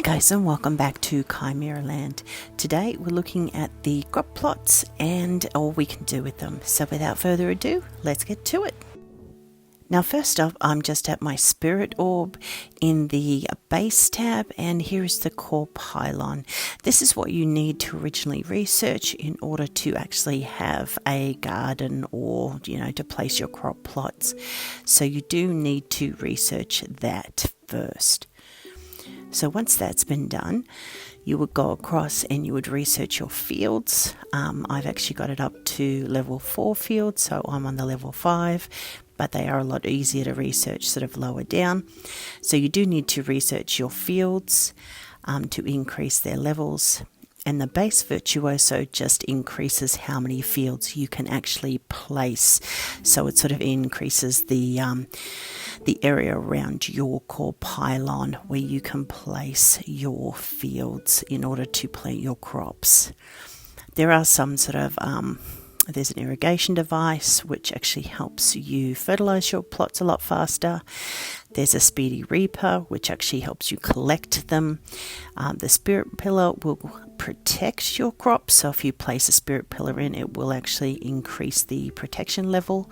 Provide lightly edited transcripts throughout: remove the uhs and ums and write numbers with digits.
Hi guys, and welcome back to Chimeraland. Today we're looking at the crop plots and all we can do with them. So without further ado, let's get to it. Now first up, I'm just at my spirit orb in the base tab, and here is the core pylon. This is what you need to originally research in order to actually have a garden or, to place your crop plots. So you do need to research that first. So once that's been done, you would go across and you would research your fields. I've actually got it up to level 4 fields, so I'm on the level 5, but they are a lot easier to research sort of lower down. So you do need to research your fields to increase their levels. And the base virtuoso just increases how many fields you can actually place. So it sort of increases the area around your core pylon where you can place your fields in order to plant your crops. There are some sort of there's an irrigation device which actually helps you fertilize your plots a lot faster. There's a speedy reaper which actually helps you collect them. The spirit pillar will protect your crops, so if you place a spirit pillar in, it will actually increase the protection level,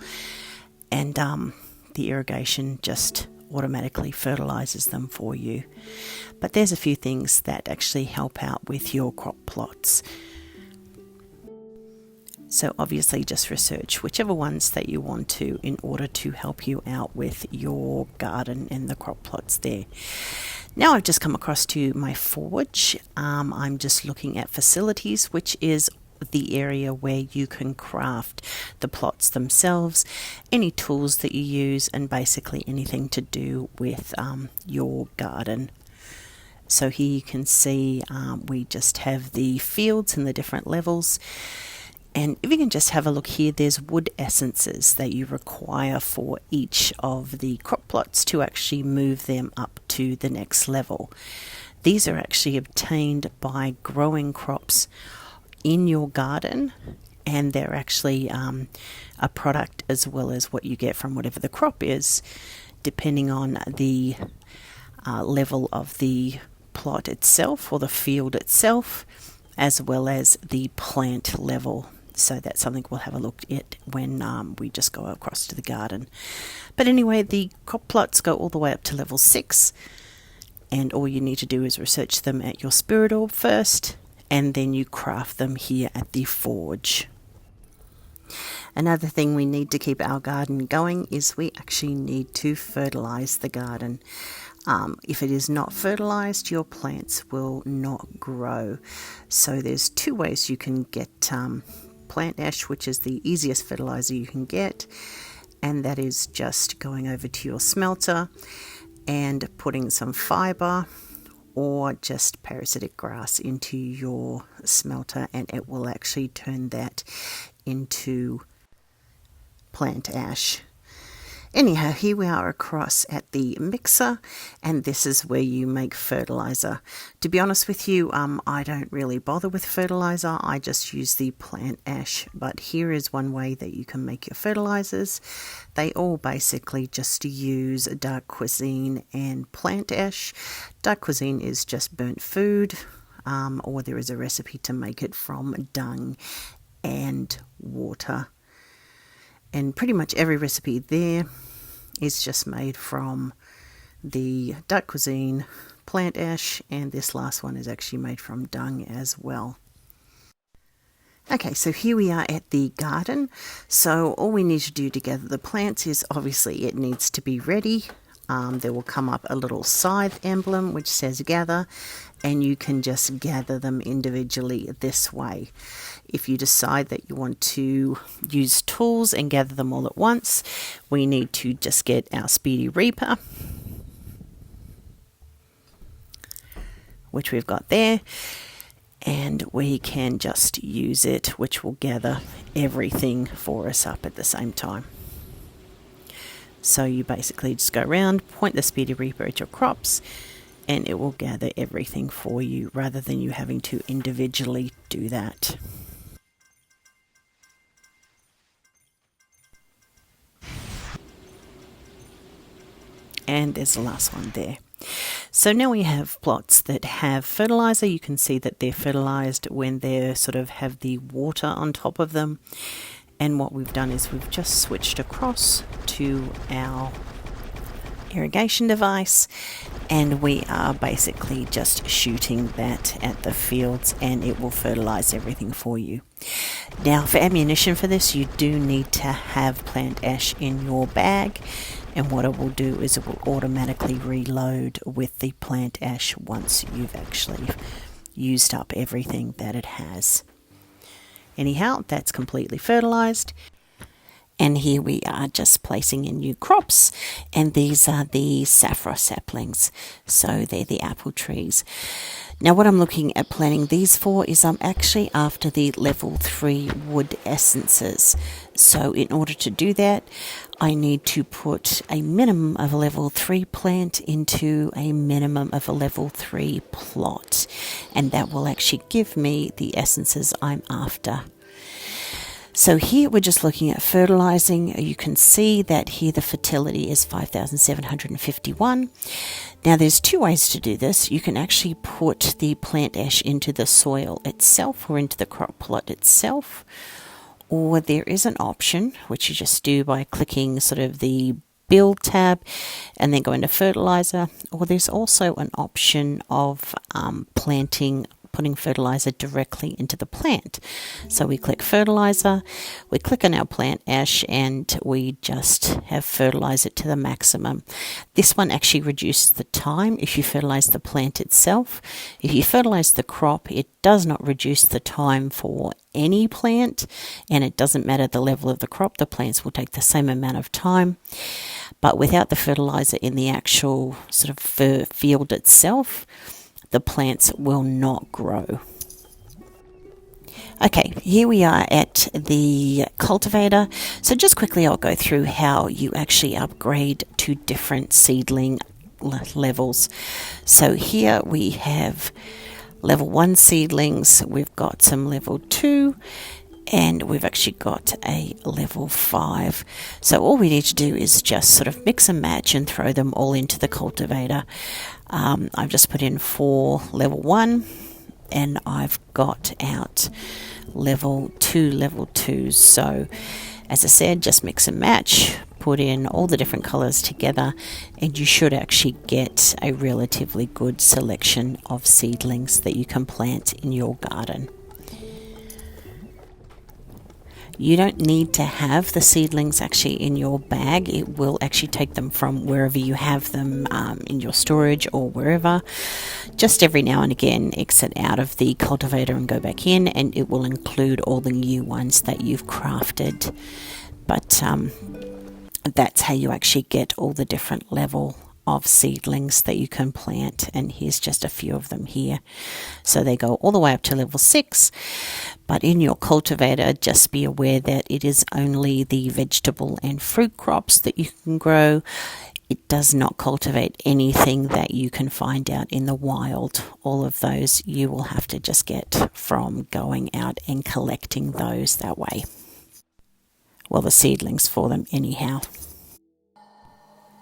and the irrigation just automatically fertilizes them for you. But there's a few things that actually help out with your crop plots. So obviously just research whichever ones that you want to in order to help you out with your garden and the crop plots there. Now I've just come across to my forge. I'm just looking at facilities, which is the area where you can craft the plots themselves, any tools that you use, and basically anything to do with your garden. So here you can see we just have the fields and the different levels. And if you can just have a look here, there's wood essences that you require for each of the crop plots to actually move them up to the next level. These are actually obtained by growing crops in your garden, and they're actually a product as well as what you get from whatever the crop is, depending on the level of the plot itself or the field itself, as well as the plant level. So that's something we'll have a look at when we just go across to the garden. But anyway, the crop plots go all the way up to level 6, and all you need to do is research them at your spirit orb first, and then you craft them here at the forge. Another thing we need to keep our garden going is we actually need to fertilize the garden. If it is not fertilized, your plants will not grow. So there's 2 ways you can get plant ash, which is the easiest fertilizer you can get, and that is just going over to your smelter and putting some fiber or just parasitic grass into your smelter, and it will actually turn that into plant ash. Anyhow, here we are across at the mixer, and this is where you make fertilizer. To be honest with you, I don't really bother with fertilizer. I just use the plant ash, but here is one way that you can make your fertilizers. They all basically just use dark cuisine and plant ash. Dark cuisine is just burnt food, or there is a recipe to make it from dung and water. And pretty much every recipe there is just made from the dark cuisine, plant ash, and this last one is actually made from dung as well. Okay, so here we are at the garden. So all we need to do to gather the plants is obviously it needs to be ready. There will come up a little scythe emblem which says gather, and you can just gather them individually this way. If you decide that you want to use tools and gather them all at once, we need to just get our speedy reaper, which we've got there, and we can just use it, which will gather everything for us up at the same time. So you basically just go around, point the speedy reaper at your crops, and it will gather everything for you rather than you having to individually do that. And there's the last one there. So now we have plots that have fertilizer. You can see that they're fertilized when they sort of have the water on top of them. And what we've done is we've just switched across to our irrigation device, and we are basically just shooting that at the fields, and it will fertilize everything for you. Now, for ammunition for this, you do need to have plant ash in your bag, and what it will do is it will automatically reload with the plant ash once you've actually used up everything that it has. Anyhow, that's completely fertilized. And here we are just placing in new crops, and these are the saffron saplings, so they're the apple trees. Now what I'm looking at planting these for is I'm actually after the level 3 wood essences. So in order to do that, I need to put a minimum of a level 3 plant into a minimum of a level 3 plot, and that will actually give me the essences I'm after. So here we're just looking at fertilizing. You can see that here the fertility is 5,751. Now there's two ways to do this. You can actually put the plant ash into the soil itself or into the crop plot itself, or there is an option which you just do by clicking sort of the build tab and then go into fertilizer, or there's also an option of putting fertilizer directly into the plant. So we click fertilizer, we click on our plant ash, and we just have fertilize it to the maximum. This one actually reduces the time if you fertilize the plant itself. If you fertilize the crop, it does not reduce the time for any plant, and it doesn't matter the level of the crop, the plants will take the same amount of time. But without the fertilizer in the actual sort of field itself, the plants will not grow. Okay, here we are at the cultivator. So just quickly I'll go through how you actually upgrade to different seedling levels. So here we have level 1 seedlings, we've got some level 2, and we've actually got a level 5. So all we need to do is just sort of mix and match and throw them all into the cultivator. I've just put in 4 level 1, and I've got out level 2 level 2s. So as I said, just mix and match, put in all the different colors together, and you should actually get a relatively good selection of seedlings that you can plant in your garden. You don't need to have the seedlings actually in your bag. It will actually take them from wherever you have them in your storage or wherever. Just every now and again exit out of the cultivator and go back in, and it will include all the new ones that you've crafted. But that's how you actually get all the different level of seedlings that you can plant, and here's just a few of them here. So they go all the way up to level 6, but in your cultivator just be aware that it is only the vegetable and fruit crops that you can grow. It does not cultivate anything that you can find out in the wild. All of those you will have to just get from going out and collecting those that way. Well, the seedlings for them anyhow.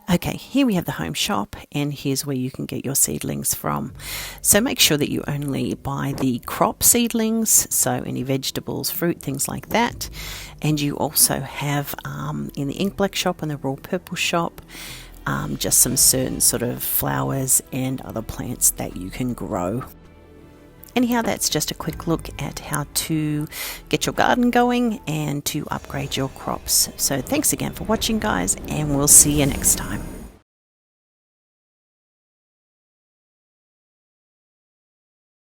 Okay, here we have the home shop, and here's where you can get your seedlings from. So make sure that you only buy the crop seedlings, so any vegetables, fruit, things like that. And you also have in the ink black shop and the raw purple shop, just some certain sort of flowers and other plants that you can grow. Anyhow, that's just a quick look at how to get your garden going and to upgrade your crops. So thanks again for watching, guys, and we'll see you next time.